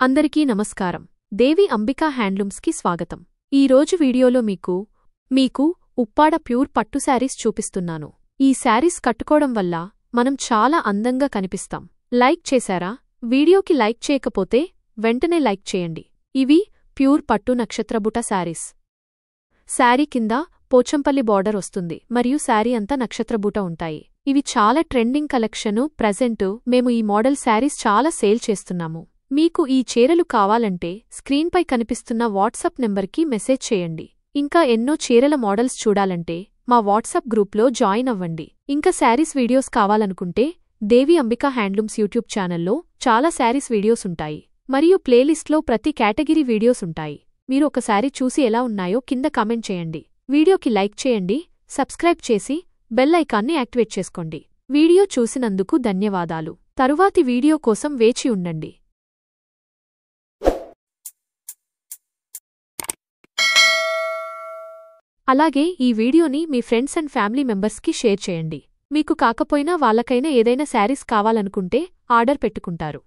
అందరికీ నమస్కారం. దేవి అంబికా హ్యాండ్లూమ్స్కి స్వాగతం. ఈరోజు వీడియోలో మీకు ఉప్పాడ ప్యూర్ పట్టు శారీస్ చూపిస్తున్నాను. ఈ శారీస్ కట్టుకోవడం వల్ల మనం చాలా అందంగా కనిపిస్తాం. లైక్ చేశారా? వీడియోకి లైక్ చేయకపోతే వెంటనే లైక్ చేయండి. ఇవి ప్యూర్ పట్టు నక్షత్రబుట శారీస్. శారీ కింద పోచంపల్లి బార్డర్ వస్తుంది మరియు శారీ అంతా నక్షత్రబూట ఉంటాయి. ఇవి చాలా ట్రెండింగ్ కలెక్షను. ప్రెజెంటు మేము ఈ మోడల్ శారీస్ చాలా సేల్ చేస్తున్నాము. మీకు ఈ చీరలు కావాలంటే స్క్రీన్పై కనిపిస్తున్న వాట్సాప్ నెంబర్కి మెసేజ్ చేయండి. ఇంకా ఎన్నో చీరల మోడల్స్ చూడాలంటే మా వాట్సాప్ గ్రూప్లో జాయిన్ అవ్వండి. ఇంకా శారీస్ వీడియోస్ కావాలనుకుంటే దేవి అంబికా హ్యాండ్లూమ్స్ యూట్యూబ్ ఛానల్లో చాలా శారీస్ వీడియోస్ ఉంటాయి మరియు ప్లేలిస్ట్లో ప్రతి కేటగిరీ వీడియోస్ ఉంటాయి. మీరు ఒకసారి చూసి ఎలా ఉన్నాయో కింద కామెంట్ చేయండి. వీడియోకి లైక్ చేయండి, సబ్స్క్రైబ్ చేసి బెల్ ఐకాన్ని యాక్టివేట్ చేసుకోండి. వీడియో చూసినందుకు ధన్యవాదాలు. తరువాతి వీడియో కోసం వేచి ఉండండి. అలాగే ఈ వీడియోని మీ ఫ్రెండ్స్ అండ్ ఫ్యామిలీ మెంబర్స్కి షేర్ చేయండి. మీకు కాకపోయినా వాళ్ళకైనా ఏదైనా శారీస్ కావాలనుకుంటే ఆర్డర్ పెట్టుకుంటారు.